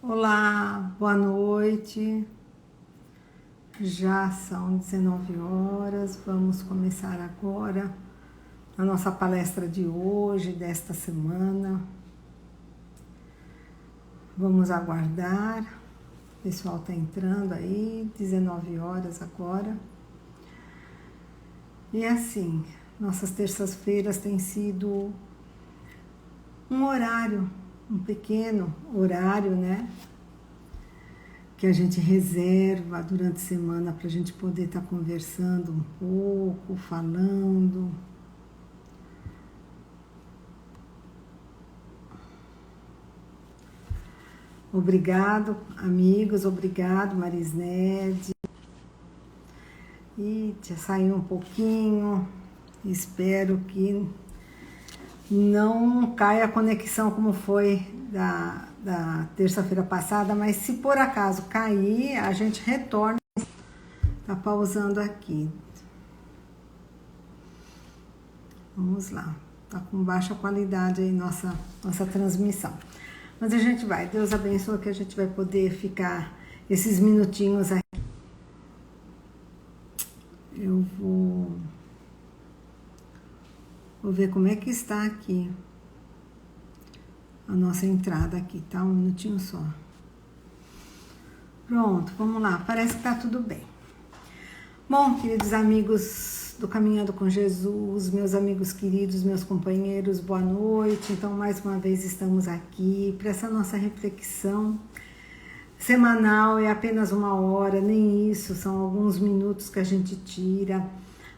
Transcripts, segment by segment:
Olá, boa noite. Já são 19 horas. Vamos começar agora a nossa palestra de hoje, desta semana. Vamos aguardar. O pessoal está entrando aí, 19 horas agora. E assim, nossas terças-feiras têm sido um horário, um pequeno horário, né? Que a gente reserva durante a semana para a gente poder estar conversando um pouco, falando. Obrigado, amigos, obrigado, Marisned. E já saiu um pouquinho, espero que não caia a conexão como foi da terça-feira passada, mas se por acaso cair, a gente retorna. Tá pausando aqui. Vamos lá. Tá com baixa qualidade aí nossa transmissão. Mas a gente vai. Deus abençoe que a gente vai poder ficar esses minutinhos aqui. Eu vou ver como é que está aqui a nossa entrada aqui, tá? Um minutinho só. Pronto, vamos lá. Parece que tá tudo bem. Bom, queridos amigos do Caminhando com Jesus, meus amigos queridos, meus companheiros, boa noite. Então, mais uma vez estamos aqui para essa nossa reflexão semanal. É apenas uma hora, nem isso, são alguns minutos que a gente tira,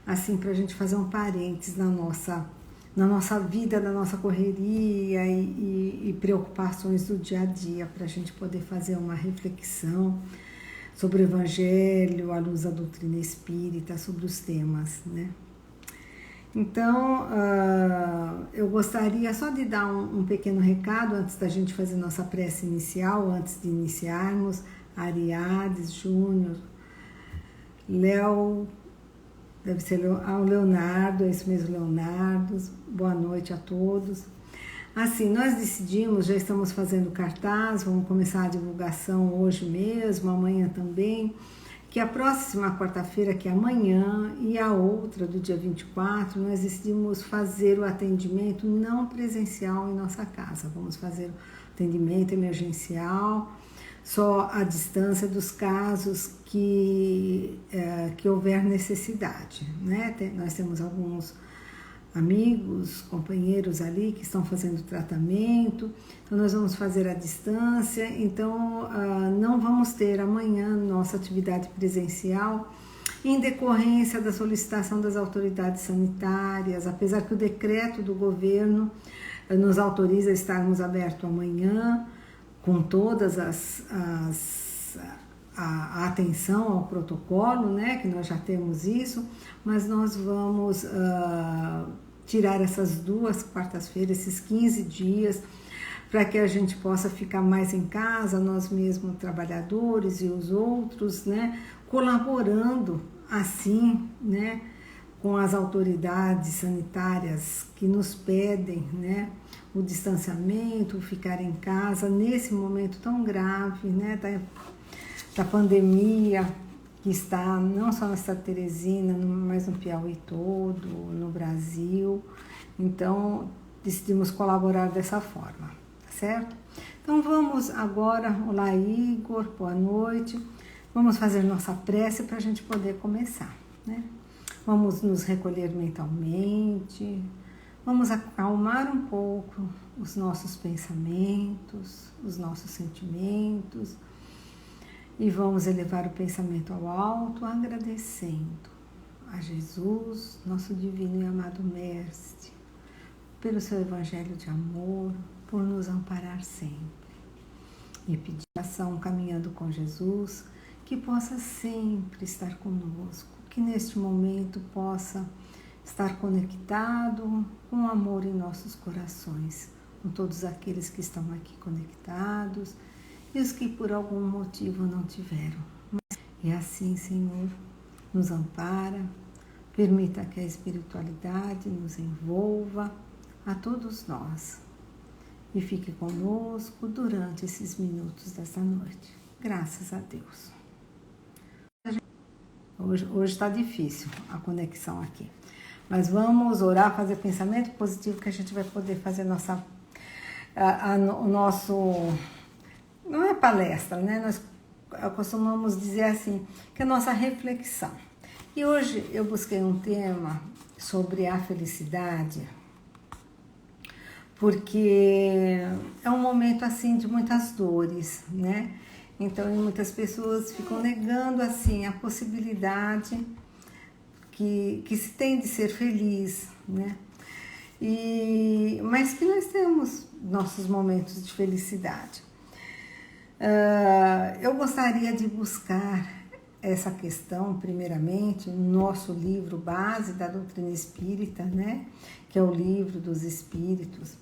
assim, para a gente fazer um parênteses na nossa vida, na nossa correria e preocupações do dia a dia, para a gente poder fazer uma reflexão sobre o Evangelho, à luz da doutrina espírita, sobre os temas, né? Então, eu gostaria só de dar um pequeno recado antes da gente fazer nossa prece inicial, antes de iniciarmos. Ariades Júnior, Léo, deve ser o Leonardo, é isso mesmo, Leonardo, boa noite a todos. Assim, nós decidimos, já estamos fazendo cartaz, vamos começar a divulgação hoje mesmo, amanhã também, que a próxima quarta-feira, que é amanhã, e a outra, do dia 24, nós decidimos fazer o atendimento não presencial em nossa casa. Vamos fazer o atendimento emergencial, só à distância dos casos que houver necessidade, né? Nós temos alguns amigos, companheiros ali que estão fazendo tratamento, então nós vamos fazer à distância, então não vamos ter amanhã nossa atividade presencial em decorrência da solicitação das autoridades sanitárias, apesar que o decreto do governo nos autoriza a estarmos abertos amanhã, com todas a atenção ao protocolo, né, que nós já temos isso, mas nós vamos tirar essas 2 quartas-feiras, esses 15 dias, para que a gente possa ficar mais em casa, nós mesmos trabalhadores e os outros, né, colaborando assim, né, com as autoridades sanitárias que nos pedem, né, o distanciamento, o ficar em casa nesse momento tão grave, né, da pandemia que está não só na Santa Teresina, mas no Piauí todo, no Brasil. Então, decidimos colaborar dessa forma, tá certo? Então, vamos agora, olá Igor, boa noite, vamos fazer nossa prece para a gente poder começar, né? Vamos nos recolher mentalmente, vamos acalmar um pouco os nossos pensamentos, os nossos sentimentos, e vamos elevar o pensamento ao alto, agradecendo a Jesus, nosso divino e amado Mestre, pelo seu Evangelho de amor, por nos amparar sempre. E pedir ação caminhando com Jesus, que possa sempre estar conosco, que neste momento possa estar conectado com o amor em nossos corações, com todos aqueles que estão aqui conectados, e os que por algum motivo não tiveram. E assim, Senhor, nos ampara, permita que a espiritualidade nos envolva a todos nós e fique conosco durante esses minutos dessa noite. Graças a Deus. Hoje está difícil a conexão aqui. Mas vamos orar, fazer pensamento positivo, que a gente vai poder fazer o nosso... Não é palestra, né? Nós costumamos dizer assim, que é a nossa reflexão. E hoje eu busquei um tema sobre a felicidade, porque é um momento assim de muitas dores, né? Então muitas pessoas ficam negando assim a possibilidade que se tem de ser feliz, né? Mas que nós temos nossos momentos de felicidade. Eu gostaria de buscar essa questão, primeiramente, no nosso livro base da doutrina espírita, né? Que é o Livro dos Espíritos,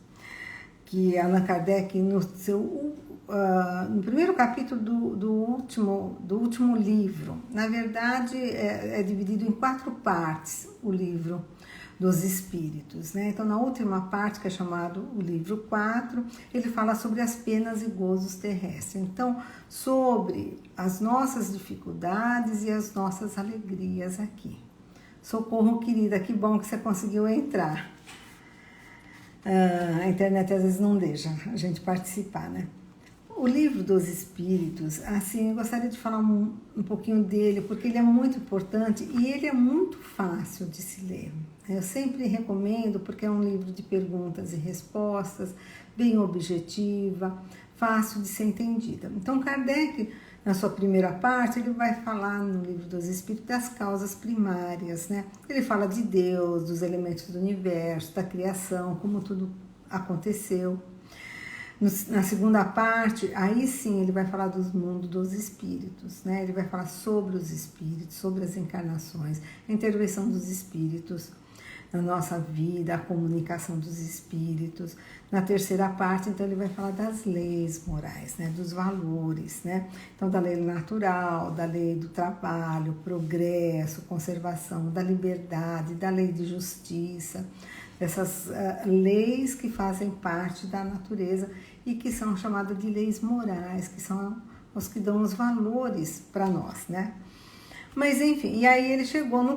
que Allan Kardec, no primeiro capítulo do último livro, na verdade é dividido em 4 partes o livro dos Espíritos, né? Então, na última parte, que é chamado o livro 4, ele fala sobre as penas e gozos terrestres. Então, sobre as nossas dificuldades e as nossas alegrias aqui. Socorro, querida, que bom que você conseguiu entrar. A internet às vezes não deixa a gente participar, né? O Livro dos Espíritos, assim, eu gostaria de falar um pouquinho dele, porque ele é muito importante e ele é muito fácil de se ler. Eu sempre recomendo, porque é um livro de perguntas e respostas, bem objetiva, fácil de ser entendida. Então, Kardec, na sua primeira parte, ele vai falar no Livro dos Espíritos das causas primárias, né? Ele fala de Deus, dos elementos do universo, da criação, como tudo aconteceu. Na segunda parte, aí sim ele vai falar do mundo dos espíritos, né? Ele vai falar sobre os espíritos, sobre as encarnações, a intervenção dos espíritos na nossa vida, a comunicação dos espíritos. Na terceira parte, então, ele vai falar das leis morais, né? Dos valores, né? Então, da lei natural, da lei do trabalho, progresso, conservação, da liberdade, da lei de justiça, essas leis que fazem parte da natureza e que são chamadas de leis morais, que são os que dão os valores para nós, né? Mas, enfim, e aí ele chegou na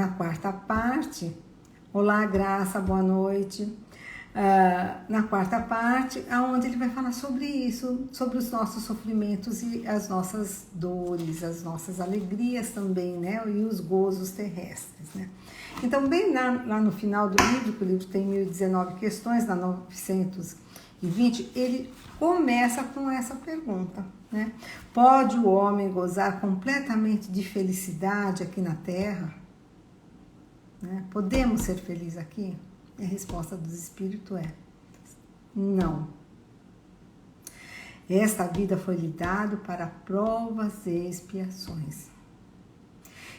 quarta parte. Olá, Graça, boa noite. Na quarta parte, onde ele vai falar sobre isso, sobre os nossos sofrimentos e as nossas dores, as nossas alegrias também, né? E os gozos terrestres, né? Então, bem lá no final do livro, que o livro tem 1019 questões, na 920, ele começa com essa pergunta, né? Pode o homem gozar completamente de felicidade aqui na Terra? Né? Podemos ser felizes aqui? E a resposta dos espíritos é não. Esta vida foi lhe dada para provas e expiações.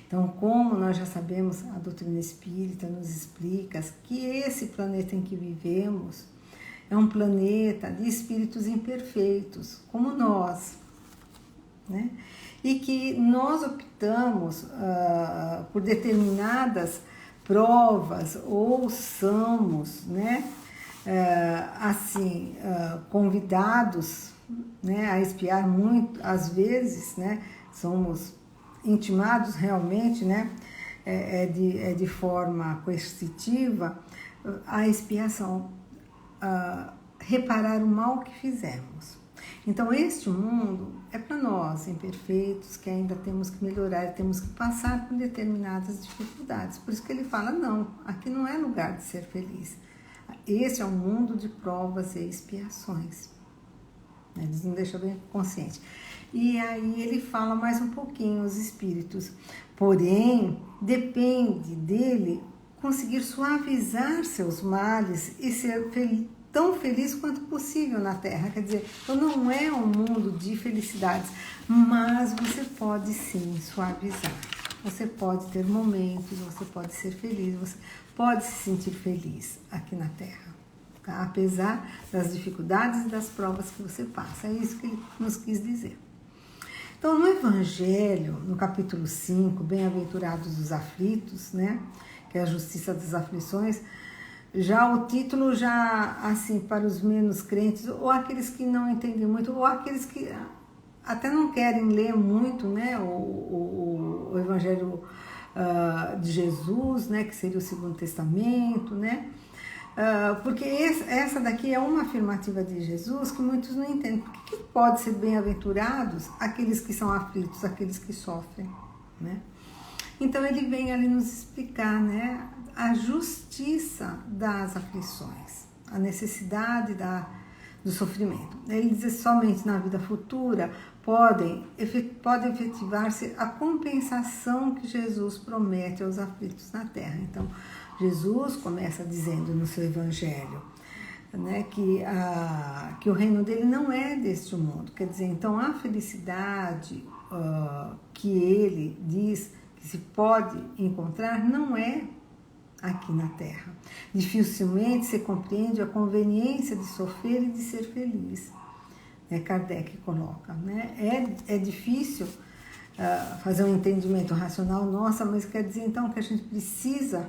Então, como nós já sabemos, a doutrina espírita nos explica que esse planeta em que vivemos é um planeta de espíritos imperfeitos, como nós, né? E que nós optamos por determinadas provas, ou somos, né, convidados, né, a expiar muito, às vezes, né, somos intimados realmente, né, de forma coercitiva, a expiação, reparar o mal que fizemos. Então, este mundo é para nós, imperfeitos, que ainda temos que melhorar, temos que passar por determinadas dificuldades. Por isso que ele fala, não, aqui não é lugar de ser feliz. Este é um mundo de provas e expiações. Eles não deixam bem consciente. E aí ele fala mais um pouquinho, os espíritos. Porém, depende dele conseguir suavizar seus males e ser tão feliz quanto possível na Terra. Quer dizer, então não é um mundo de felicidades, mas você pode sim suavizar. Você pode ter momentos, você pode ser feliz, você pode se sentir feliz aqui na Terra. Tá? Apesar das dificuldades e das provas que você passa. É isso que ele nos quis dizer. Então, no Evangelho, no capítulo 5, Bem-aventurados os aflitos, né, que é a justiça das aflições, Já o título, já assim, para os menos crentes, ou aqueles que não entendem muito, ou aqueles que até não querem ler muito, né, o Evangelho de Jesus, né, que seria o Segundo Testamento, né, porque essa daqui é uma afirmativa de Jesus que muitos não entendem. Por que pode ser bem-aventurados aqueles que são aflitos, aqueles que sofrem, né? Então ele vem ali nos explicar, né, a justiça das aflições, a necessidade do sofrimento. Ele diz que somente na vida futura pode efetivar-se a compensação que Jesus promete aos aflitos na terra. Então, Jesus começa dizendo no seu evangelho, né, que o reino dele não é deste mundo. Quer dizer, então a felicidade que ele diz que se pode encontrar não é aqui na terra. Dificilmente se compreende a conveniência de sofrer e de ser feliz. Kardec coloca, né? É difícil fazer um entendimento racional, nossa, mas quer dizer então que a gente precisa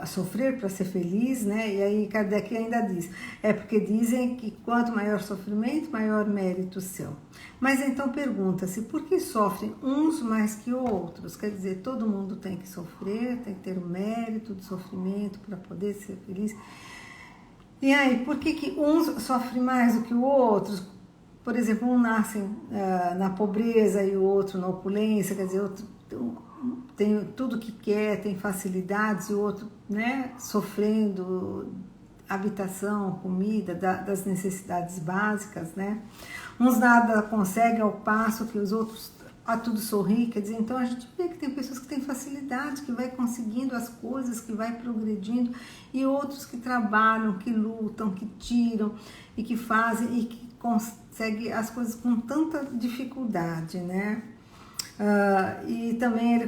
sofrer para ser feliz, né? E aí Kardec ainda diz, é porque dizem que quanto maior sofrimento, maior mérito seu. Mas então pergunta-se, por que sofrem uns mais que outros? Quer dizer, todo mundo tem que sofrer, tem que ter o mérito do sofrimento para poder ser feliz. E aí, por que uns sofrem mais do que os outros? Por exemplo, um nasce na pobreza e o outro na opulência, quer dizer, outro tem tudo que quer, tem facilidades, e o outro, né, sofrendo habitação, comida, das necessidades básicas, né? Uns nada conseguem ao passo que os outros a tudo sorri, quer dizer, então a gente vê que tem pessoas que têm facilidade, que vai conseguindo as coisas, que vai progredindo, e outros que trabalham, que lutam, que tiram e que fazem e que conseguem as coisas com tanta dificuldade, né? E também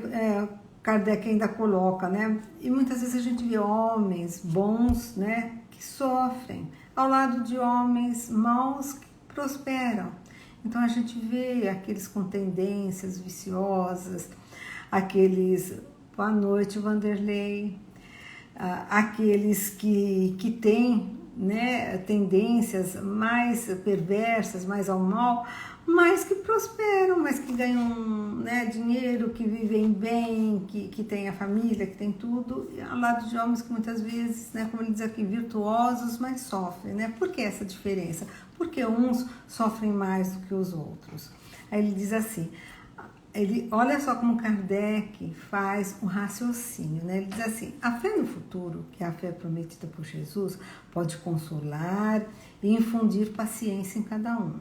Kardec ainda coloca, né? E muitas vezes a gente vê homens bons, né, que sofrem, ao lado de homens maus que prosperam. Então a gente vê aqueles com tendências viciosas, aqueles, boa noite, Vanderlei, aqueles que têm, né, tendências mais perversas, mais ao mal, mas que prosperam, mas que ganham, né, dinheiro, que vivem bem, que têm a família, que tem tudo, ao lado de homens que muitas vezes, né, como ele diz aqui, virtuosos, mas sofrem, né? Por que essa diferença? Porque uns sofrem mais do que os outros. Aí ele diz assim, olha só como Kardec faz um raciocínio, né? Ele diz assim, a fé no futuro, que é a fé prometida por Jesus, pode consolar e infundir paciência em cada um,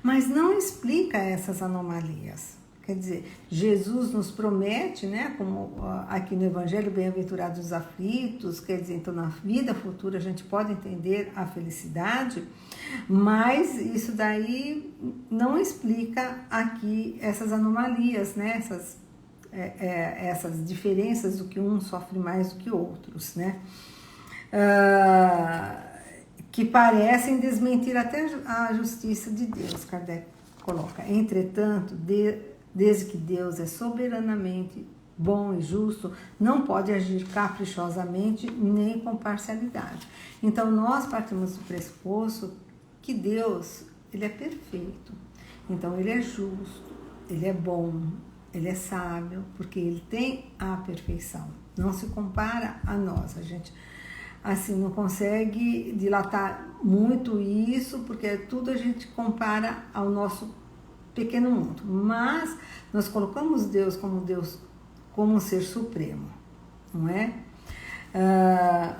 mas não explica essas anomalias. Quer dizer, Jesus nos promete, né, como aqui no Evangelho, bem-aventurados os aflitos, quer dizer, então na vida futura a gente pode entender a felicidade, mas isso daí não explica aqui essas anomalias, né, essas diferenças do que um sofre mais do que outros, né, que parecem desmentir até a justiça de Deus. Kardec coloca, entretanto, desde que Deus é soberanamente bom e justo, não pode agir caprichosamente nem com parcialidade. Então, nós partimos do pressuposto que Deus, ele é perfeito. Então, ele é justo, ele é bom, ele é sábio, porque ele tem a perfeição. Não se compara a nós. A gente, assim, não consegue dilatar muito isso, porque tudo a gente compara ao nosso pequeno mundo, mas nós colocamos Deus como um ser supremo, não é?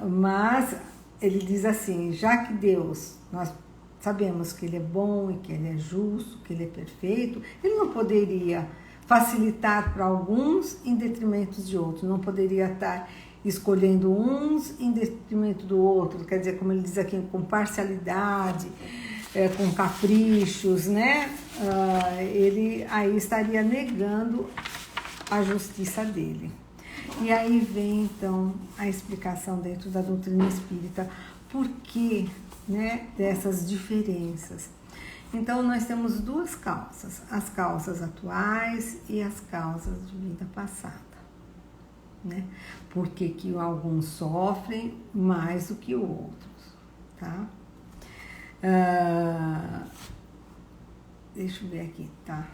Mas ele diz assim, já que Deus, nós sabemos que ele é bom e que ele é justo, que ele é perfeito, ele não poderia facilitar para alguns em detrimento de outros, não poderia estar escolhendo uns em detrimento do outro, quer dizer, como ele diz aqui, com parcialidade, com caprichos, né? Ele aí estaria negando a justiça dele. E aí vem então a explicação dentro da doutrina espírita, por que, né, dessas diferenças. Então nós temos duas causas, as causas atuais e as causas de vida passada. né? Por que alguns sofrem mais do que outros, tá? Deixa eu ver aqui, tá?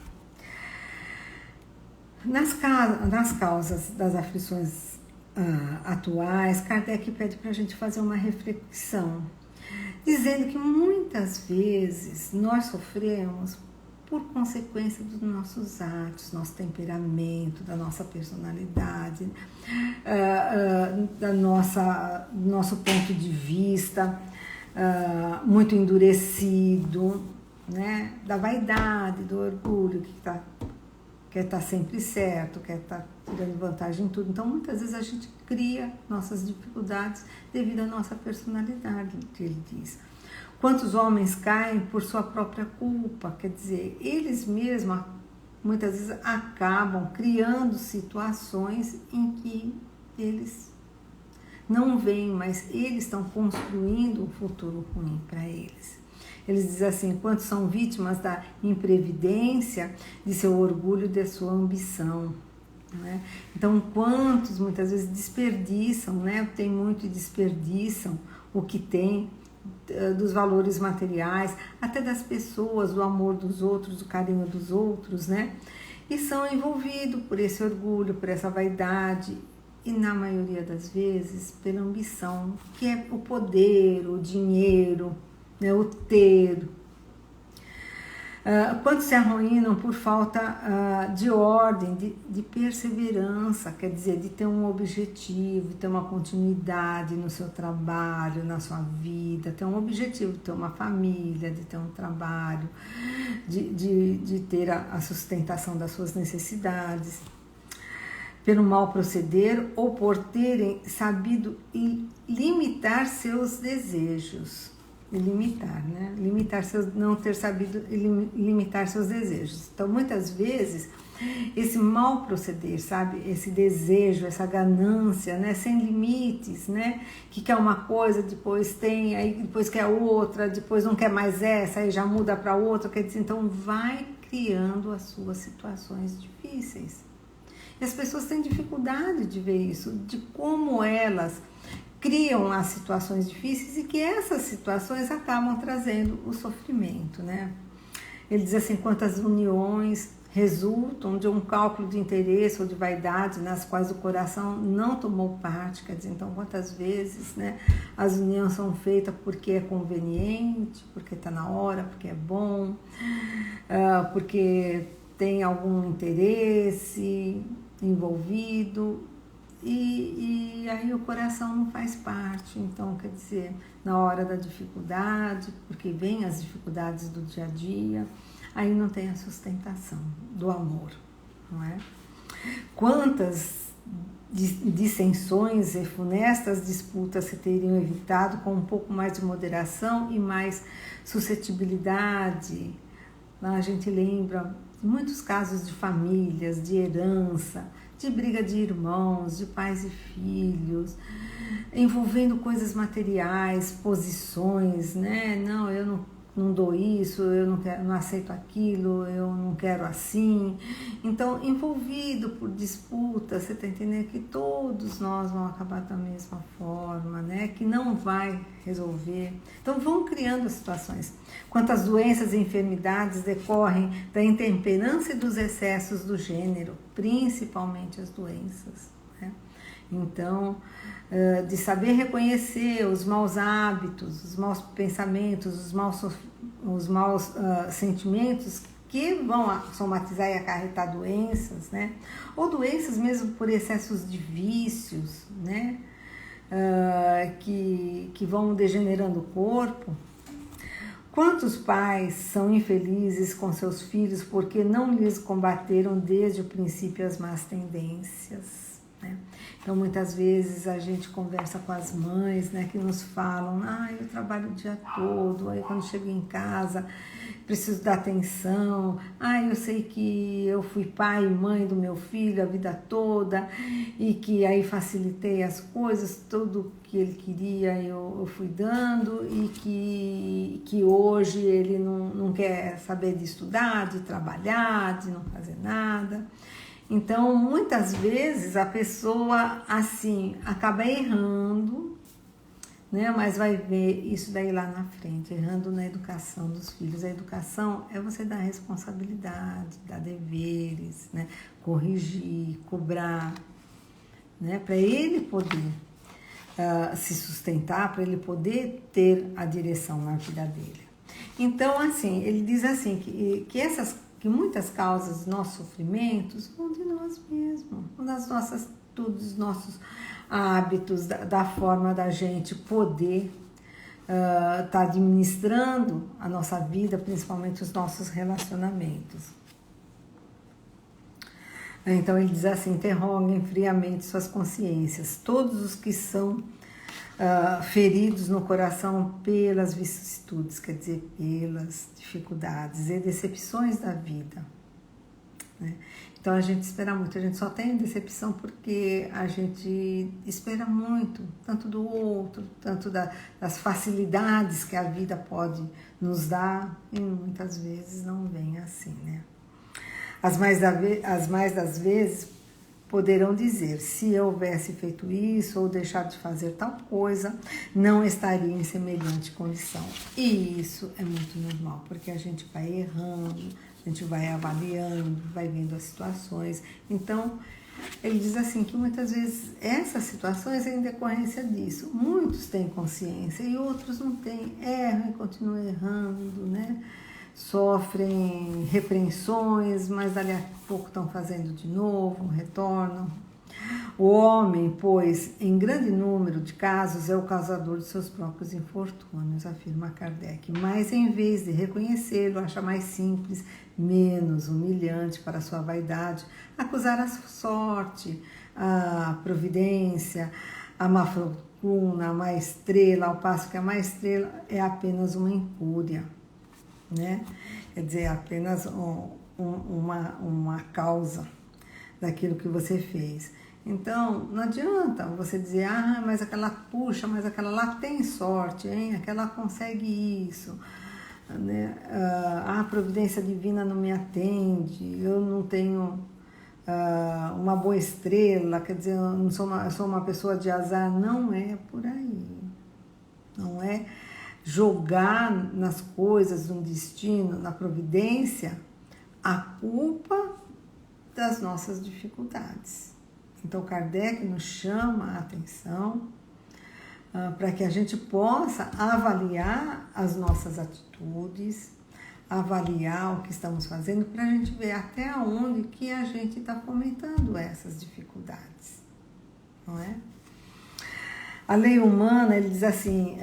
Nas causas das aflições atuais, Kardec pede para a gente fazer uma reflexão, dizendo que muitas vezes nós sofremos por consequência dos nossos atos, nosso temperamento, da nossa personalidade, do nosso ponto de vista muito endurecido, né? Da vaidade, do orgulho, quer estar sempre certo, quer estar tirando vantagem em tudo. Então, muitas vezes a gente cria nossas dificuldades devido à nossa personalidade, que ele diz. Quantos homens caem por sua própria culpa? Quer dizer, eles mesmos muitas vezes acabam criando situações em que eles não veem, mas eles estão construindo um futuro ruim para eles. Eles dizem assim, quantos são vítimas da imprevidência, de seu orgulho, de sua ambição, né? Então, quantos muitas vezes desperdiçam, né? Tem muito e desperdiçam o que tem, dos valores materiais, até das pessoas, do amor dos outros, do carinho dos outros, né? E são envolvidos por esse orgulho, por essa vaidade e, na maioria das vezes, pela ambição, que é o poder, o dinheiro, né? O ter. Quantos se arruinam por falta de ordem, de perseverança, quer dizer, de ter um objetivo, de ter uma continuidade no seu trabalho, na sua vida, ter um objetivo, de ter uma família, de ter um trabalho, de ter a sustentação das suas necessidades, pelo mal proceder ou por terem sabido limitar seus desejos. Limitar, né? Não ter sabido limitar seus desejos. Então, muitas vezes, esse mal proceder, sabe? Esse desejo, essa ganância, né? Sem limites, né? Que quer uma coisa, depois tem, aí depois quer outra, depois não quer mais essa, aí já muda para outra, quer dizer, então vai criando as suas situações difíceis. E as pessoas têm dificuldade de ver isso, de como elas criam as situações difíceis e que essas situações acabam trazendo o sofrimento, né? Ele diz assim, quantas uniões resultam de um cálculo de interesse ou de vaidade nas quais o coração não tomou parte, quer dizer, então quantas vezes, né, as uniões são feitas porque é conveniente, porque está na hora, porque é bom, porque tem algum interesse envolvido, e aí o coração não faz parte. Então, quer dizer, na hora da dificuldade, porque vem as dificuldades do dia a dia, aí não tem a sustentação do amor, não é? Quantas dissensões e funestas disputas se teriam evitado com um pouco mais de moderação e mais suscetibilidade. Lá a gente lembra muitos casos de famílias, de herança, de briga de irmãos, de pais e filhos, envolvendo coisas materiais, posições, né? Não, eu não dou isso, eu não aceito aquilo, eu não quero assim. Então, envolvido por disputas, você está entendendo que todos nós vamos acabar da mesma forma, né? Que não vai resolver. Então, vão criando situações. Quantas doenças e enfermidades decorrem da intemperança e dos excessos do gênero, principalmente as doenças, né? Então, de saber reconhecer os maus hábitos, os maus pensamentos, os maus sentimentos que vão somatizar e acarretar doenças, né? Ou doenças mesmo por excessos de vícios, né? Que vão degenerando o corpo. Quantos pais são infelizes com seus filhos porque não lhes combateram desde o princípio as más tendências, né? Então, muitas vezes a gente conversa com as mães, né, que nos falam, eu trabalho o dia todo, aí quando chego em casa preciso dar atenção, eu sei que eu fui pai e mãe do meu filho a vida toda e que aí facilitei as coisas, tudo que ele queria eu fui dando e que hoje ele não quer saber de estudar, de trabalhar, de não fazer nada. Então, muitas vezes a pessoa, assim, acaba errando, né? Mas vai ver isso daí lá na frente, errando na educação dos filhos. A educação é você dar responsabilidade, dar deveres, né? Corrigir, cobrar, né? Para ele poder se sustentar, para ele poder ter a direção na vida dele. Então, assim, ele diz assim, que muitas causas dos nossos sofrimentos vão de nós mesmos, das nossas atitudes, dos nossos hábitos, da forma da gente poder tá administrando a nossa vida, principalmente os nossos relacionamentos. Então ele diz assim, interroguem friamente suas consciências, todos os que são feridos no coração pelas vicissitudes, quer dizer, pelas dificuldades e decepções da vida, né? Então a gente espera muito, a gente só tem decepção porque a gente espera muito, tanto do outro, tanto das facilidades que a vida pode nos dar, e muitas vezes não vem assim, né? As mais das vezes poderão dizer, se eu houvesse feito isso ou deixado de fazer tal coisa, não estaria em semelhante condição. E isso é muito normal, porque a gente vai errando, a gente vai avaliando, vai vendo as situações. Então, ele diz assim que muitas vezes essas situações é em decorrência disso. Muitos têm consciência e outros não têm, erram e continuam errando, né? Sofrem repreensões, mas dali a pouco estão fazendo de novo, retornam. O homem, pois, em grande número de casos, é o causador de seus próprios infortúnios, afirma Kardec. Mas, em vez de reconhecê-lo, acha mais simples, menos humilhante para sua vaidade, acusar a sorte, a providência, a má fortuna, a má estrela, ao passo que a má estrela é apenas uma incúria, né? Quer dizer, apenas uma causa daquilo que você fez. Então, não adianta você dizer, mas aquela lá tem sorte, hein? Aquela consegue isso, né? A providência divina não me atende, eu não tenho uma boa estrela, quer dizer, eu sou uma pessoa de azar. Não é por aí, não é jogar nas coisas, no destino, na providência, a culpa das nossas dificuldades. Então, Kardec nos chama a atenção para que a gente possa avaliar as nossas atitudes, avaliar o que estamos fazendo, para a gente ver até onde que a gente está fomentando essas dificuldades, não é? A lei humana, ele diz assim,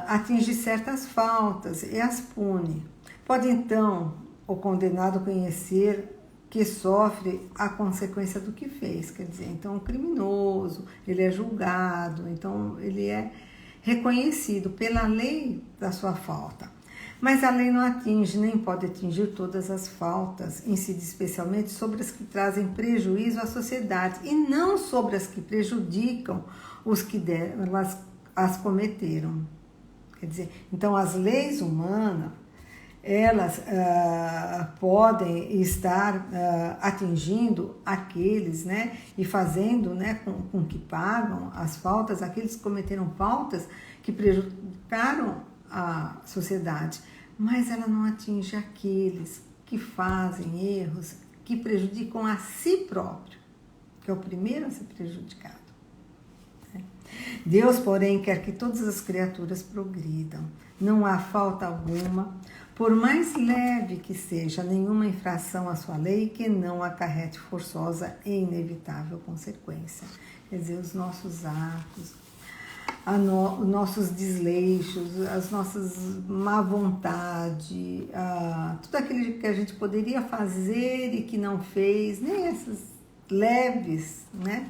atinge certas faltas e as pune. Pode, então, o condenado conhecer que sofre a consequência do que fez, quer dizer, então o criminoso, ele é julgado, então ele é reconhecido pela lei da sua falta. Mas a lei não atinge, nem pode atingir todas as faltas, incide especialmente sobre as que trazem prejuízo à sociedade e não sobre as que prejudicam os que delas as cometeram. Quer dizer, então as leis humanas, elas podem estar atingindo aqueles, né, e fazendo, né, com que pagam as faltas, aqueles que cometeram faltas que prejudicaram a sociedade, mas ela não atinge aqueles que fazem erros que prejudicam a si próprio, que é o primeiro a ser prejudicado. Deus, porém, quer que todas as criaturas progridam. Não há falta alguma, por mais leve que seja, nenhuma infração à sua lei que não acarrete forçosa e inevitável consequência. Quer dizer, os nossos atos, os nossos desleixos, as nossas má vontade, tudo aquilo que a gente poderia fazer e que não fez, nem essas leves, né,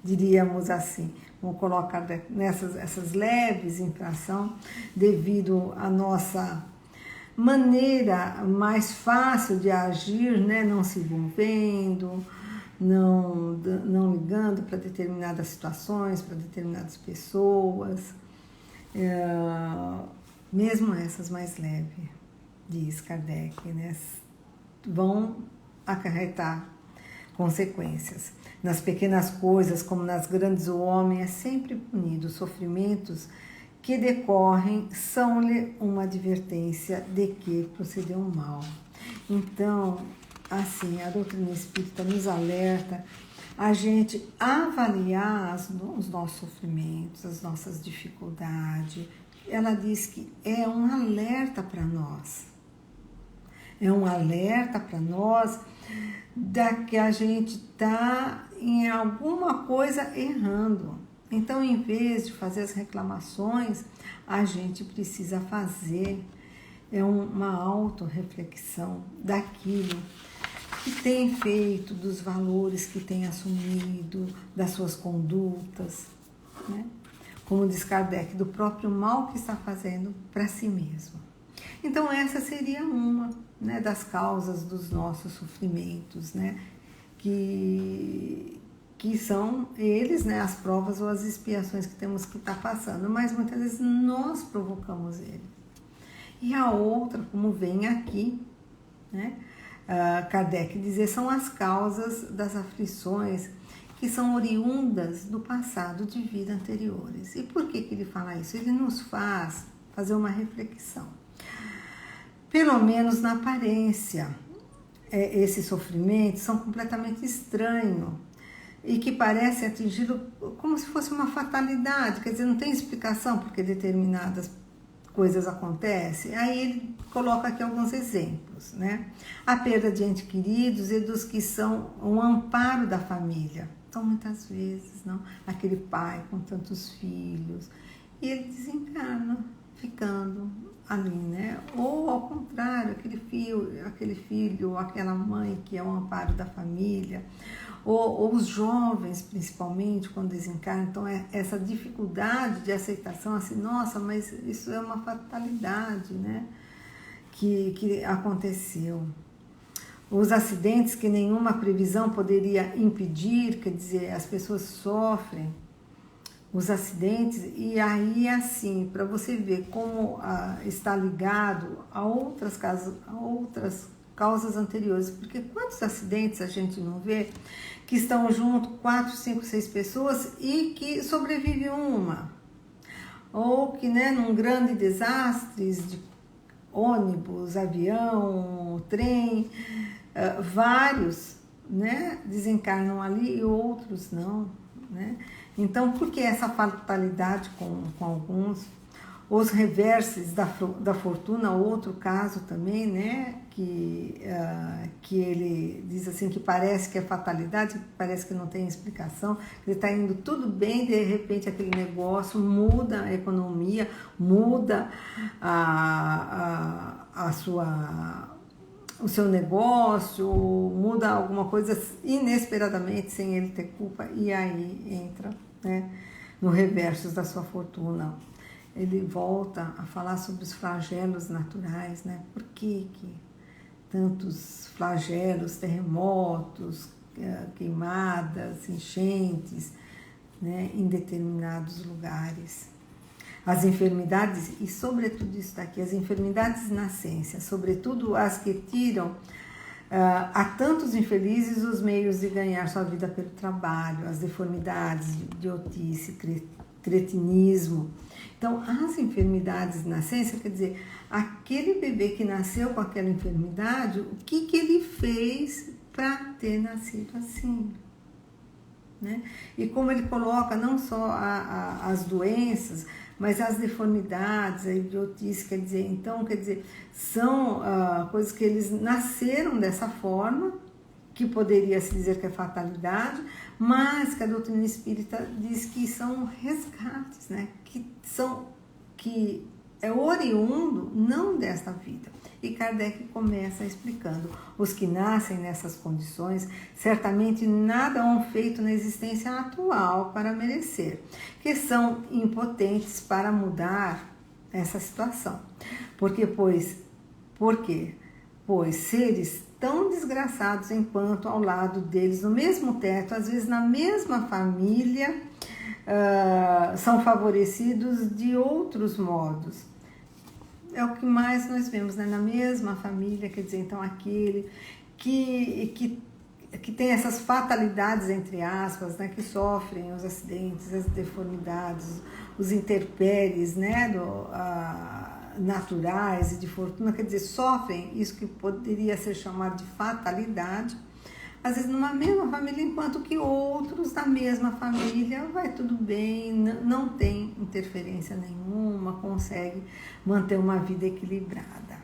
diríamos assim, vamos colocar essas leves infrações devido à nossa maneira mais fácil de agir, né, não se envolvendo, não ligando para determinadas situações, para determinadas pessoas, mesmo essas mais leves, diz Kardec, né, vão acarretar consequências. Nas pequenas coisas, como nas grandes, o homem é sempre punido. Os sofrimentos que decorrem são-lhe uma advertência de que procedeu mal. Então, assim, a doutrina espírita nos alerta a gente avaliar os nossos sofrimentos, as nossas dificuldades. Ela diz que é um alerta para nós. É um alerta para nós da que a gente está em alguma coisa errando. Então, em vez de fazer as reclamações, a gente precisa fazer uma autorreflexão daquilo que tem feito, dos valores que tem assumido, das suas condutas, né? Como diz Kardec, do próprio mal que está fazendo para si mesmo. Então, essa seria uma, né, das causas dos nossos sofrimentos, né? Que são eles, né, as provas ou as expiações que temos que estar passando, mas muitas vezes nós provocamos ele. E a outra, como vem aqui, né, Kardec dizer, são as causas das aflições que são oriundas do passado de vida anteriores. E por que ele fala isso? Ele nos faz fazer uma reflexão. Pelo menos na aparência, esses sofrimentos são completamente estranhos e que parecem atingi-lo como se fosse uma fatalidade, quer dizer, não tem explicação porque determinadas coisas acontecem. Aí ele coloca aqui alguns exemplos, né? A perda de entes queridos e dos que são um amparo da família. Então, muitas vezes, não, aquele pai com tantos filhos, e ele desencarna, ficando ali, né? Ou ao contrário, aquele filho, ou aquela mãe que é um amparo da família, ou os jovens, principalmente, quando desencarnam. Então, essa dificuldade de aceitação, assim, nossa, mas isso é uma fatalidade, né? Que aconteceu. Os acidentes que nenhuma previsão poderia impedir, quer dizer, as pessoas sofrem os acidentes, e aí, assim, para você ver como está ligado a outras causas anteriores, porque quantos acidentes a gente não vê que estão junto 4, 5, 6 pessoas e que sobrevive uma, ou que, né, num grande desastre de ônibus, avião, trem, vários, né, desencarnam ali e outros não, né? Então, por que essa fatalidade com alguns? Os reverses da fortuna, outro caso também, né, que ele diz assim, que parece que é fatalidade, parece que não tem explicação, ele está indo tudo bem, de repente aquele negócio muda a economia, muda o seu negócio, muda alguma coisa inesperadamente, sem ele ter culpa, e aí entra, né, no reverso da sua fortuna. Ele volta a falar sobre os flagelos naturais, né? Por que tantos flagelos, terremotos, queimadas, enchentes, né, em determinados lugares? As enfermidades, e sobretudo isso daqui, as enfermidades de nascença, sobretudo as que tiram a tantos infelizes os meios de ganhar sua vida pelo trabalho, as deformidades, idiotice, cretinismo. Então, as enfermidades de nascença, quer dizer, aquele bebê que nasceu com aquela enfermidade, o que ele fez para ter nascido assim, né? E como ele coloca não só as doenças, mas as deformidades, a idiotice, quer dizer, são coisas que eles nasceram dessa forma, que poderia se dizer que é fatalidade, mas que a doutrina espírita diz que são resgates, né? Que é oriundo não desta vida. E Kardec começa explicando: os que nascem nessas condições certamente nada hão feito na existência atual para merecer, que são impotentes para mudar essa situação. Por quê? Pois seres tão desgraçados enquanto ao lado deles, no mesmo teto, às vezes na mesma família, são favorecidos de outros modos. É o que mais nós vemos, né? Na mesma família, quer dizer, então aquele que que tem essas fatalidades, entre aspas, né, que sofrem os acidentes, as deformidades, os intempéries, né, naturais e de fortuna, quer dizer, sofrem isso que poderia ser chamado de fatalidade, às vezes numa mesma família, enquanto que outros da mesma família vai tudo bem, não tem interferência nenhuma, consegue manter uma vida equilibrada.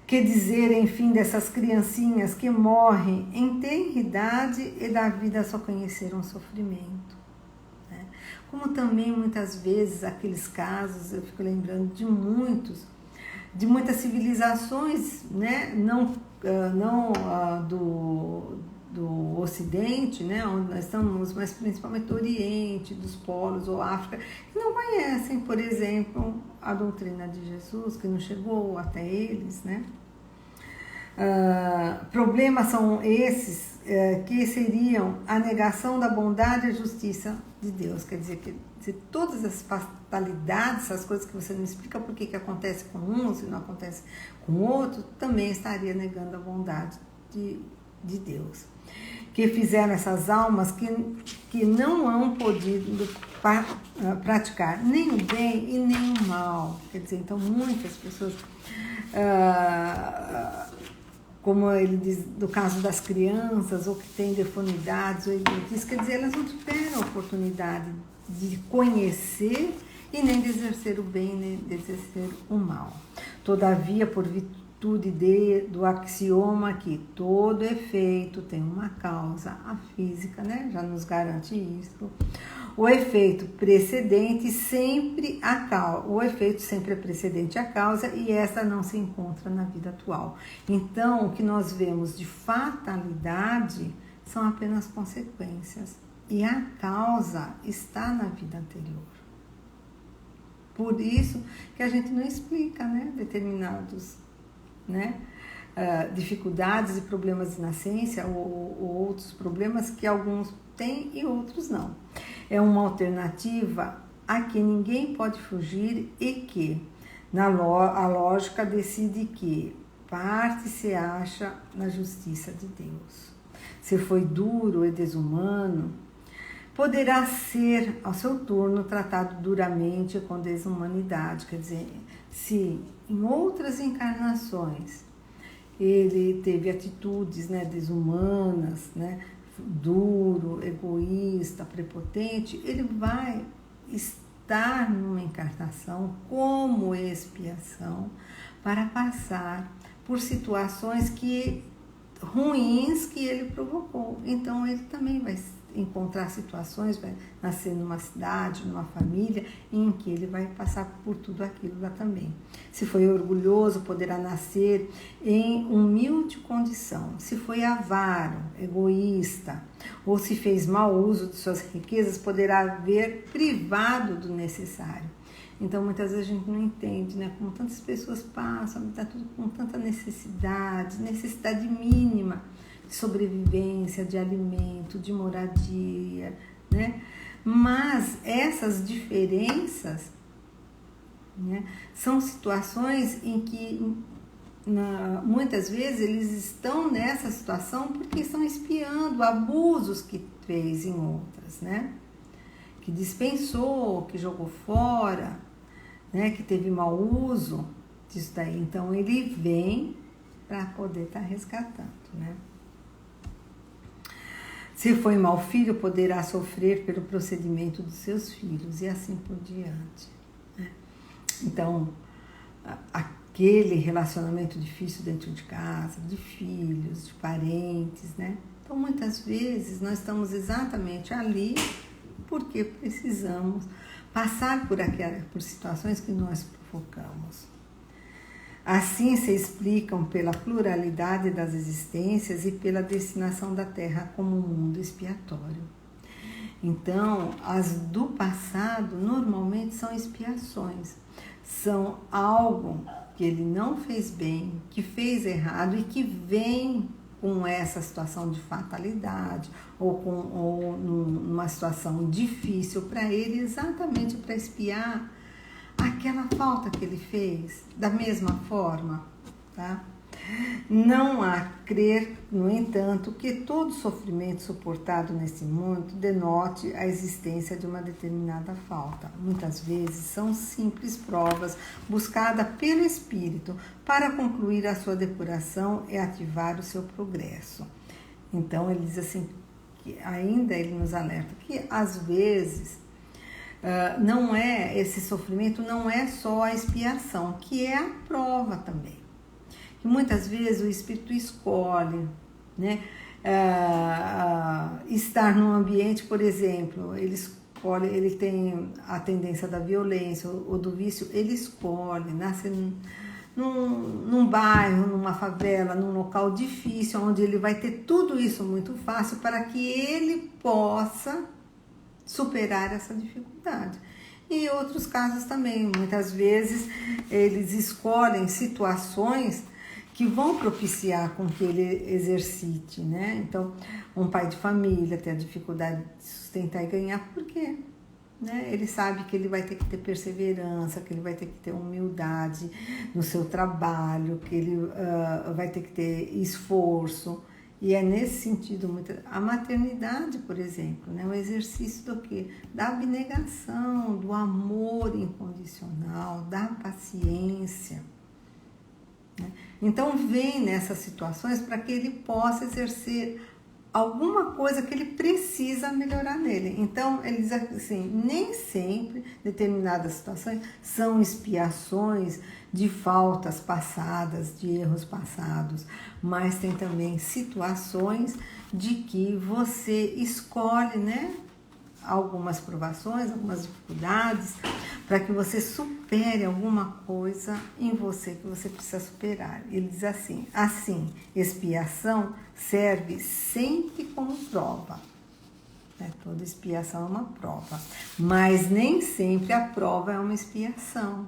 Que dizer, enfim, dessas criancinhas que morrem em tenra idade e da vida só conheceram sofrimento, né? Como também muitas vezes aqueles casos, eu fico lembrando de muitas civilizações, né? Não do Ocidente, né, onde nós estamos, mas principalmente do Oriente, dos polos ou África, que não conhecem, por exemplo, a doutrina de Jesus, que não chegou até eles, né? Problemas são esses que seriam a negação da bondade e justiça de Deus, quer dizer, que se todas as fatalidades, essas coisas que você não explica por que acontece com um, se não acontece com outro, também estaria negando a bondade de Deus. Que fizeram essas almas que não hão podido praticar nem o bem e nem o mal. Quer dizer, então muitas pessoas, como ele diz, do caso das crianças, ou que têm deformidades, ou ele diz, quer dizer, elas não tiveram a oportunidade de conhecer e nem de exercer o bem, nem de exercer o mal. Todavia, por virtude do axioma que todo efeito tem uma causa, a física, né, já nos garante isso. O efeito precedente sempre o efeito sempre é precedente à causa e essa não se encontra na vida atual. Então, o que nós vemos de fatalidade são apenas consequências e a causa está na vida anterior. Por isso que a gente não explica, né, determinados, né, dificuldades e problemas de nascença ou outros problemas que alguns têm e outros não. É uma alternativa a que ninguém pode fugir e que a lógica decide que parte se acha na justiça de Deus. Se foi duro e desumano, poderá ser, ao seu turno, tratado duramente com desumanidade. Quer dizer, se em outras encarnações ele teve atitudes, né, desumanas, né, duro, egoísta, prepotente, ele vai estar numa encarnação como expiação para passar por situações ruins que ele provocou. Então ele também vai encontrar situações, vai nascer numa cidade, numa família, em que ele vai passar por tudo aquilo lá também. Se foi orgulhoso, poderá nascer em humilde condição. Se foi avaro, egoísta, ou se fez mau uso de suas riquezas, poderá ver privado do necessário. Então, muitas vezes a gente não entende, né? Como tantas pessoas passam, está tudo com tanta necessidade mínima, de sobrevivência, de alimento, de moradia, né? Mas essas diferenças, né, são situações em que muitas vezes eles estão nessa situação porque estão expiando abusos que fez em outras, né? Que dispensou, que jogou fora, né? Que teve mau uso disso daí. Então ele vem para poder estar resgatando, né? Se foi mau filho, poderá sofrer pelo procedimento dos seus filhos e assim por diante, né? Então, aquele relacionamento difícil dentro de casa, de filhos, de parentes, né? Então, muitas vezes, nós estamos exatamente ali porque precisamos passar por situações que nós provocamos. Assim se explicam pela pluralidade das existências e pela destinação da Terra como um mundo expiatório. Então, as do passado normalmente são expiações, são algo que ele não fez bem, que fez errado e que vem com essa situação de fatalidade ou numa situação difícil para ele, exatamente para expiar aquela falta que ele fez, da mesma forma, tá? Não há crer, no entanto, que todo sofrimento suportado nesse mundo denote a existência de uma determinada falta. Muitas vezes são simples provas buscadas pelo espírito para concluir a sua depuração e ativar o seu progresso. Então ele diz assim, que ainda ele nos alerta que às vezes não é esse sofrimento, não é só a expiação, que é a prova também. Que muitas vezes o espírito escolhe, né, estar num ambiente, por exemplo, ele tem a tendência da violência ou do vício, ele escolhe nascer num bairro, numa favela, num local difícil, onde ele vai ter tudo isso muito fácil para que ele possa superar essa dificuldade. E outros casos também, muitas vezes eles escolhem situações que vão propiciar com que ele exercite, né? Então, um pai de família tem a dificuldade de sustentar e ganhar, por quê? Né? Ele sabe que ele vai ter que ter perseverança, que ele vai ter que ter humildade no seu trabalho, que ele vai ter que ter esforço. E é nesse sentido, a maternidade, por exemplo, né? O exercício do quê? Da abnegação, do amor incondicional, da paciência. Então vem nessas situações para que ele possa exercer alguma coisa que ele precisa melhorar nele. Então ele diz assim, nem sempre determinadas situações são expiações de faltas passadas, de erros passados, mas tem também situações de que você escolhe, né, algumas provações, algumas dificuldades, para que você supere alguma coisa em você que você precisa superar. Ele diz assim, expiação serve sempre como prova. Toda expiação é uma prova, mas nem sempre a prova é uma expiação.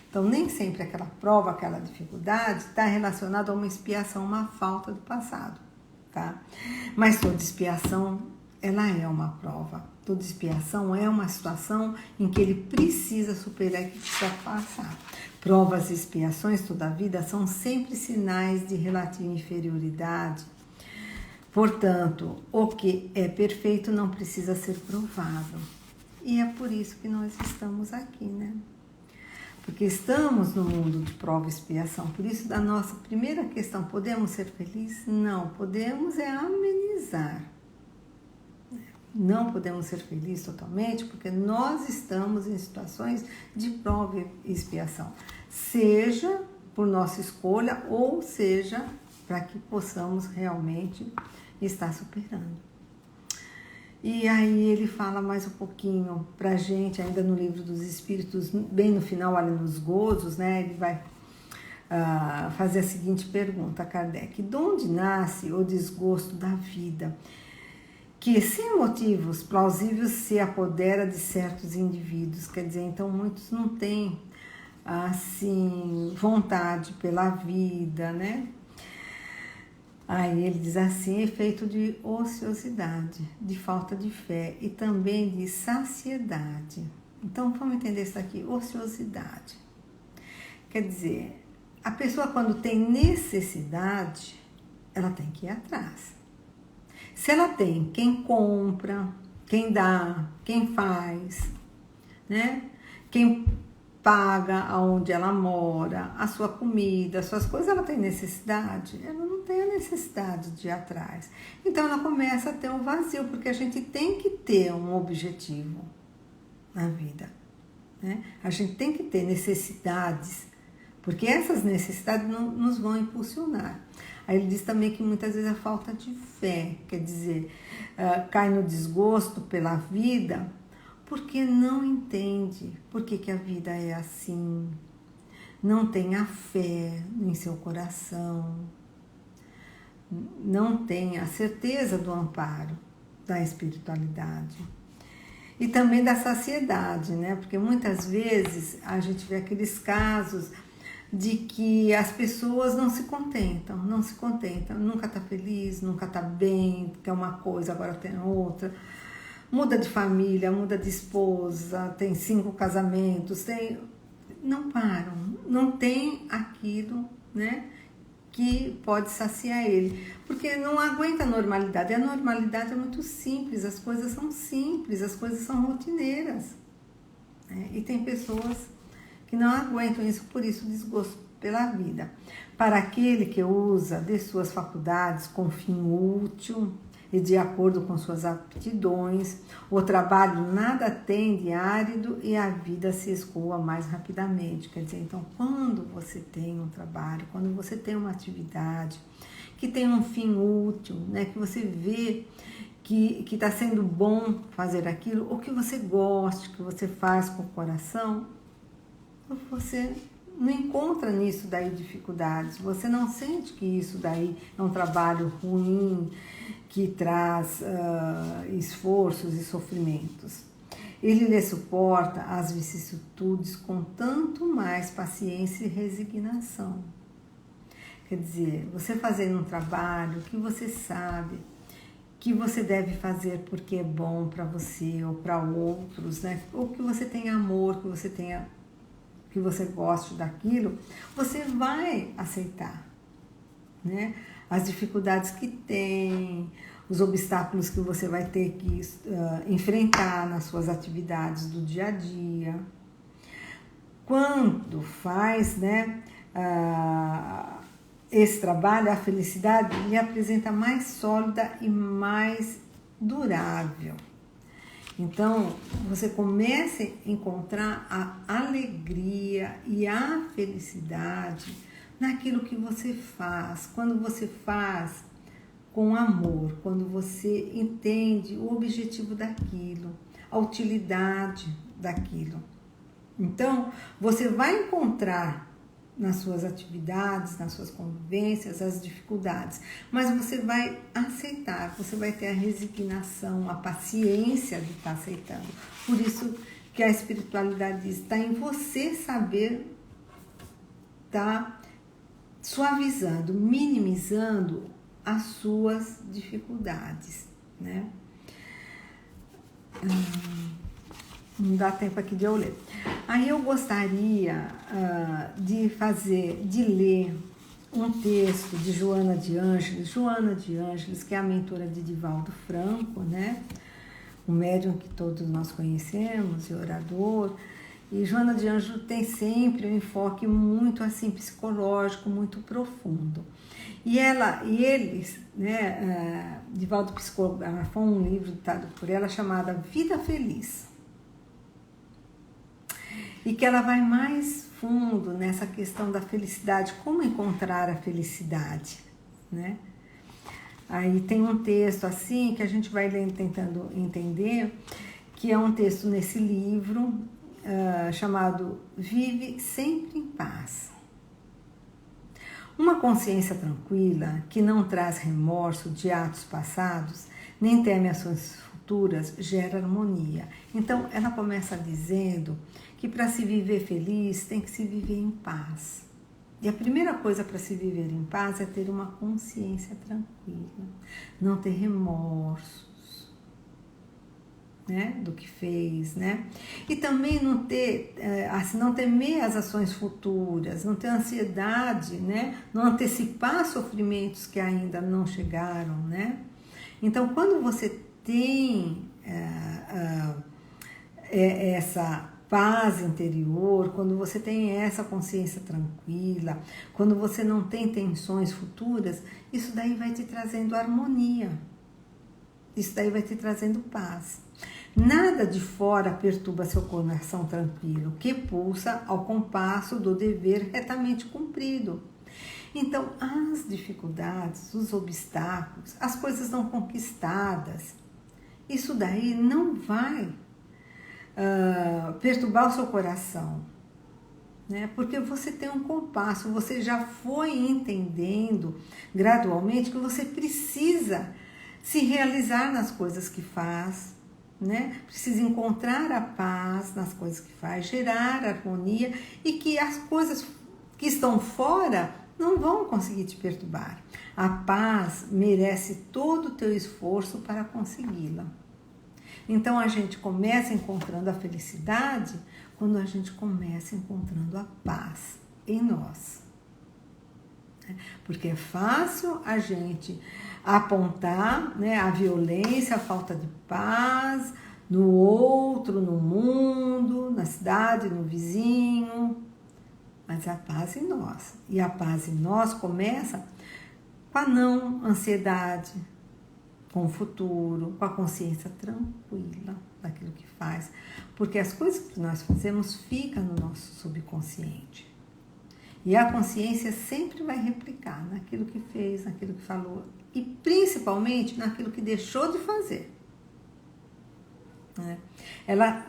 Então, nem sempre aquela prova, aquela dificuldade está relacionada a uma expiação, uma falta do passado, tá? Mas toda expiação, ela é uma prova. Toda expiação é uma situação em que ele precisa superar e que precisa passar. Provas e expiações toda a vida são sempre sinais de relativa inferioridade. Portanto, o que é perfeito não precisa ser provado. E é por isso que nós estamos aqui, né? Porque estamos no mundo de prova e expiação. Por isso, da nossa primeira questão, podemos ser felizes? Não, podemos amenizar. Não podemos ser felizes totalmente, porque nós estamos em situações de prova e expiação. Seja por nossa escolha, ou seja, para que possamos realmente estar superando. E aí ele fala mais um pouquinho pra gente, ainda no Livro dos Espíritos, bem no final, ali nos gozos, né? Ele vai fazer a seguinte pergunta a Kardec: de onde nasce o desgosto da vida, que sem motivos plausíveis se apodera de certos indivíduos? Quer dizer, então muitos não têm, assim, vontade pela vida, né? Aí ele diz assim, efeito de ociosidade, de falta de fé e também de saciedade. Então vamos entender isso aqui, ociosidade. Quer dizer, a pessoa quando tem necessidade, ela tem que ir atrás. Se ela tem quem compra, quem dá, quem faz, né? Quem paga aonde ela mora, a sua comida, as suas coisas, ela tem necessidade? Ela não tem a necessidade de ir atrás. Então ela começa a ter um vazio, porque a gente tem que ter um objetivo na vida, né? A gente tem que ter necessidades, porque essas necessidades nos vão impulsionar. Aí ele diz também que muitas vezes a falta de fé, quer dizer, cai no desgosto pela vida, porque não entende por que a vida é assim, não tem a fé em seu coração, não tem a certeza do amparo da espiritualidade e também da saciedade, né? Porque muitas vezes a gente vê aqueles casos de que as pessoas não se contentam, nunca tá feliz, nunca tá bem, quer uma coisa, agora tem outra. Muda de família, muda de esposa, tem 5 casamentos, não param, não tem aquilo, né, que pode saciar ele, porque não aguenta a normalidade. A normalidade é muito simples, as coisas são simples, as coisas são rotineiras, né? E tem pessoas que não aguentam isso, por isso desgosto pela vida. Para aquele que usa de suas faculdades com fim útil e de acordo com suas aptidões, o trabalho nada tem de árido e a vida se escoa mais rapidamente. Quer dizer, então, quando você tem um trabalho, quando você tem uma atividade que tem um fim útil, né, que você vê que está sendo bom fazer aquilo, ou que você goste, que você faz com o coração, você não encontra nisso daí dificuldades, você não sente que isso daí é um trabalho ruim, que traz esforços e sofrimentos. Ele lhe suporta as vicissitudes com tanto mais paciência e resignação. Quer dizer, você fazendo um trabalho que você sabe que você deve fazer porque é bom para você ou para outros, né? Ou que você tenha amor, que você goste daquilo, você vai aceitar, né? As dificuldades que tem, os obstáculos que você vai ter que enfrentar nas suas atividades do dia a dia. Quando faz, né, esse trabalho, a felicidade lhe apresenta mais sólida e mais durável. Então, você começa a encontrar a alegria e a felicidade naquilo que você faz. Quando você faz com amor, quando você entende o objetivo daquilo, a utilidade daquilo. Então, você vai encontrar nas suas atividades, nas suas convivências, as dificuldades, mas você vai aceitar, você vai ter a resignação, a paciência de estar aceitando. Por isso que a espiritualidade diz, está em você saber estar suavizando, minimizando as suas dificuldades, né? Não dá tempo aqui de eu ler. Aí eu gostaria de ler um texto de Joana de Ângeles, que é a mentora de Divaldo Franco, né? Um médium que todos nós conhecemos, e orador. E Joana de Ângeles tem sempre um enfoque muito assim psicológico, muito profundo. E eles, né, Divaldo psicografou um livro ditado por ela chamado Vida Feliz. E que ela vai mais fundo nessa questão da felicidade, como encontrar a felicidade, né? Aí tem um texto assim que a gente vai lendo, tentando entender, que é um texto nesse livro chamado Vive Sempre em Paz. Uma consciência tranquila, que não traz remorso de atos passados, nem teme ações futuras, gera harmonia. Então, ela começa dizendo que para se viver feliz, tem que se viver em paz. E a primeira coisa para se viver em paz é ter uma consciência tranquila, não ter remorsos, né, do que fez, né? E também não ter, não temer as ações futuras, não ter ansiedade, né? Não antecipar sofrimentos que ainda não chegaram, né? Então, quando você tem essa paz interior, quando você tem essa consciência tranquila, quando você não tem tensões futuras, isso daí vai te trazendo harmonia, isso daí vai te trazendo paz. Nada de fora perturba seu coração tranquilo, que pulsa ao compasso do dever retamente cumprido. Então, as dificuldades, os obstáculos, as coisas não conquistadas, isso daí não vai perturbar o seu coração, né? Porque você tem um compasso, você já foi entendendo gradualmente que você precisa se realizar nas coisas que faz, né? Precisa encontrar a paz nas coisas que faz, gerar harmonia, e que as coisas que estão fora não vão conseguir te perturbar. A paz merece todo o teu esforço para consegui-la. Então, a gente começa encontrando a felicidade quando a gente começa encontrando a paz em nós. Porque é fácil a gente apontar, né, a violência, a falta de paz no outro, no mundo, na cidade, no vizinho, mas a paz em nós. E a paz em nós começa com a não ansiedade, com o futuro, com a consciência tranquila daquilo que faz. Porque as coisas que nós fazemos ficam no nosso subconsciente. E a consciência sempre vai replicar naquilo que fez, naquilo que falou e principalmente naquilo que deixou de fazer. Ela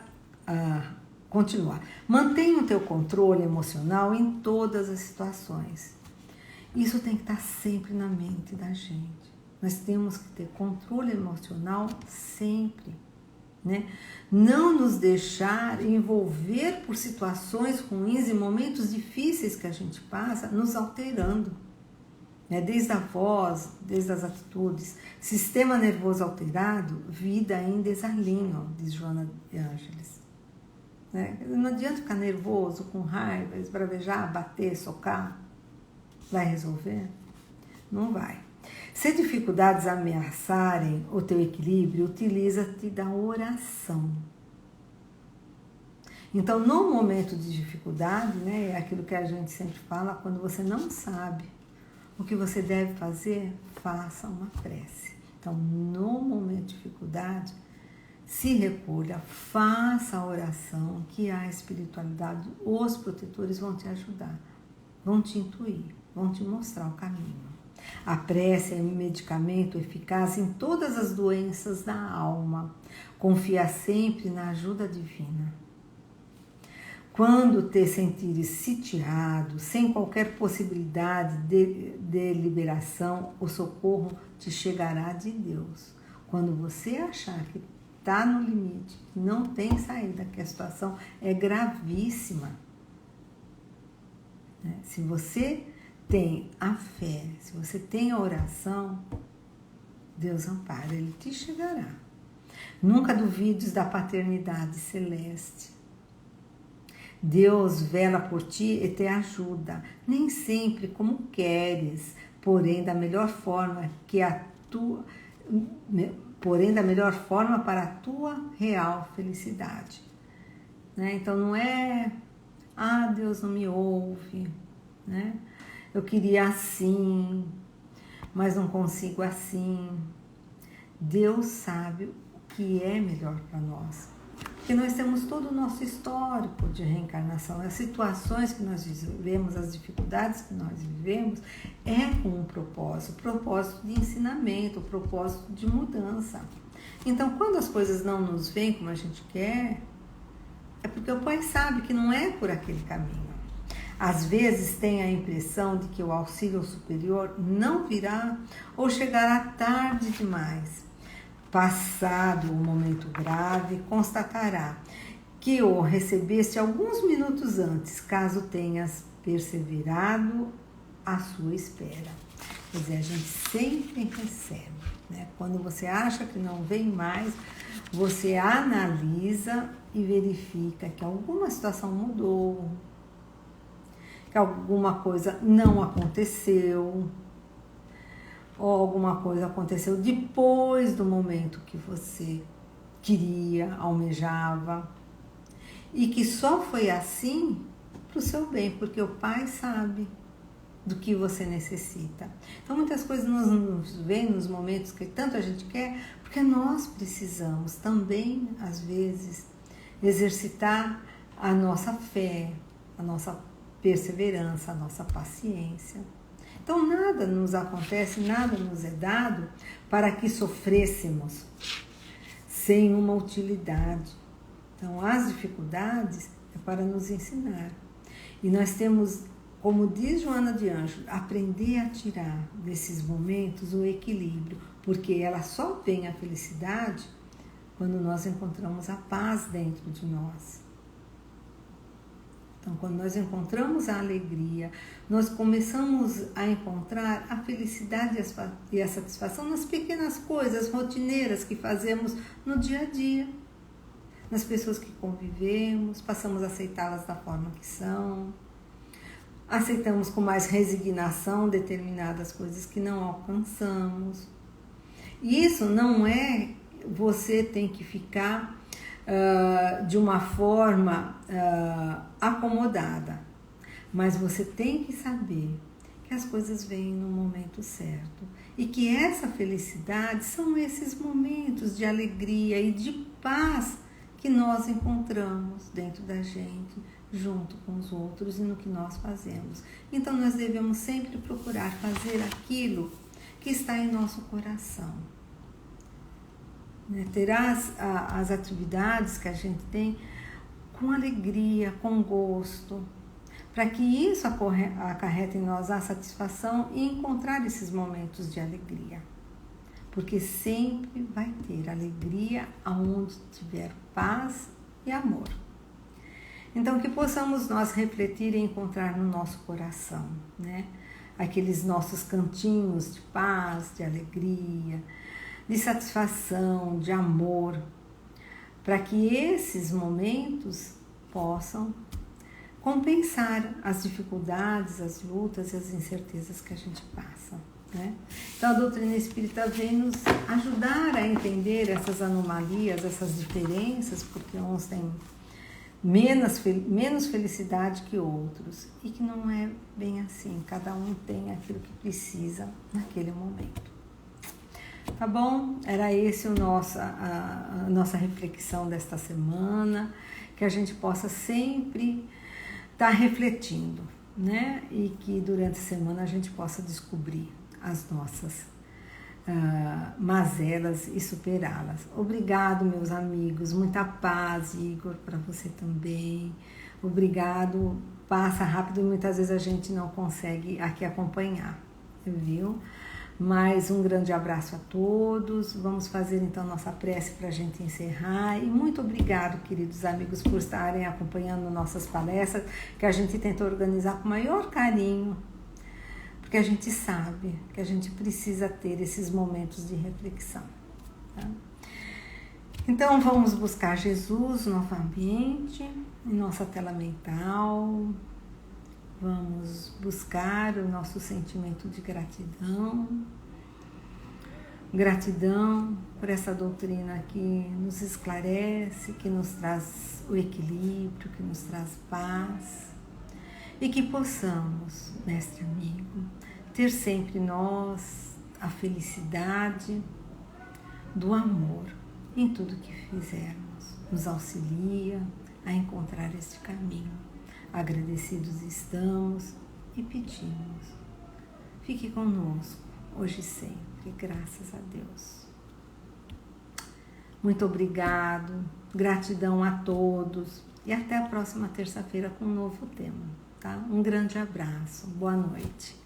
continua. Mantenha o teu controle emocional em todas as situações. Isso tem que estar sempre na mente da gente. Nós temos que ter controle emocional sempre, né? Não nos deixar envolver por situações ruins e momentos difíceis que a gente passa, nos alterando, né? Desde a voz, desde as atitudes. Sistema nervoso alterado, vida em desalinho, diz Joana de Ângeles. Né? Não adianta ficar nervoso, com raiva, esbravejar, bater, socar. Vai resolver? Não vai. Se dificuldades ameaçarem o teu equilíbrio, utiliza-te da oração. Então, no momento de dificuldade, né, é aquilo que a gente sempre fala, quando você não sabe o que você deve fazer, faça uma prece. Então, no momento de dificuldade, se recolha, faça a oração, que a espiritualidade, os protetores vão te ajudar, vão te intuir, vão te mostrar o caminho. A prece é um medicamento eficaz em todas as doenças da alma. Confia sempre na ajuda divina. Quando te sentires sitiado, sem qualquer possibilidade de liberação, o socorro te chegará de Deus. Quando você achar que está no limite, que não tem saída, que a situação é gravíssima, né? Se você tem a fé, se você tem a oração, Deus ampara, Ele te chegará. Nunca duvides da paternidade celeste. Deus vela por ti e te ajuda, nem sempre como queres, porém da melhor forma para a tua real felicidade. Né? Então não é, Deus não me ouve, né? Eu queria assim, mas não consigo assim. Deus sabe o que é melhor para nós. Porque nós temos todo o nosso histórico de reencarnação. As situações que nós vivemos, as dificuldades que nós vivemos, é com um propósito. Propósito de ensinamento, propósito de mudança. Então, quando as coisas não nos vêm como a gente quer, é porque o Pai sabe que não é por aquele caminho. Às vezes tem a impressão de que o auxílio superior não virá ou chegará tarde demais. Passado o momento grave, constatará que o recebeste alguns minutos antes, caso tenhas perseverado à sua espera. Quer dizer, a gente sempre recebe, né? Quando você acha que não vem mais, você analisa e verifica que alguma situação mudou, que alguma coisa não aconteceu, ou alguma coisa aconteceu depois do momento que você queria, almejava, e que só foi assim para o seu bem, porque o Pai sabe do que você necessita. Então muitas coisas nos vêm nos momentos que tanto a gente quer, porque nós precisamos também, às vezes, exercitar a nossa fé, a nossa perseverança, a nossa paciência. Então nada nos acontece, nada nos é dado para que sofrêssemos sem uma utilidade. Então as dificuldades é para nos ensinar. E nós temos, como diz Joana de Ângeles, aprender a tirar desses momentos o equilíbrio, porque ela só vem a felicidade quando nós encontramos a paz dentro de nós. Então, quando nós encontramos a alegria, nós começamos a encontrar a felicidade e a satisfação nas pequenas coisas rotineiras que fazemos no dia a dia, nas pessoas que convivemos, passamos a aceitá-las da forma que são. aceitamos com mais resignação determinadas coisas que não alcançamos. E isso não é você tem que ficar de uma forma acomodada, mas você tem que saber que as coisas vêm no momento certo e que essa felicidade são esses momentos de alegria e de paz que nós encontramos dentro da gente, junto com os outros e no que nós fazemos. Então nós devemos sempre procurar fazer aquilo que está em nosso coração. Ter as atividades que a gente tem com alegria, com gosto, para que isso acarrete em nós a satisfação e encontrar esses momentos de alegria. Porque sempre vai ter alegria aonde tiver paz e amor. Então, que possamos nós refletir e encontrar no nosso coração, né? Aqueles nossos cantinhos de paz, de alegria, de satisfação, de amor, para que esses momentos possam compensar as dificuldades, as lutas e as incertezas que a gente passa, né? Então a doutrina espírita vem nos ajudar a entender essas anomalias, essas diferenças, porque uns têm menos felicidade que outros, e que não é bem assim, cada um tem aquilo que precisa naquele momento. Tá bom? Era esse a nossa reflexão desta semana, que a gente possa sempre estar refletindo, né? E que durante a semana a gente possa descobrir as nossas mazelas e superá-las. Obrigado, meus amigos, muita paz, Igor, para você também. Obrigado, passa rápido e muitas vezes a gente não consegue aqui acompanhar, viu? Mais um grande abraço a todos. Vamos fazer então nossa prece para a gente encerrar. E muito obrigado, queridos amigos, por estarem acompanhando nossas palestras, que a gente tenta organizar com o maior carinho, porque a gente sabe que a gente precisa ter esses momentos de reflexão, tá? Então vamos buscar Jesus novamente em nossa tela mental. Vamos buscar o nosso sentimento de gratidão. Gratidão por essa doutrina que nos esclarece, que nos traz o equilíbrio, que nos traz paz. E que possamos, mestre amigo, ter sempre nós a felicidade do amor em tudo que fizermos. Nos auxilia a encontrar este caminho. Agradecidos estamos e pedimos. Fique conosco, hoje e sempre, graças a Deus. Muito obrigado, gratidão a todos e até a próxima terça-feira com um novo tema, tá? Um grande abraço, boa noite.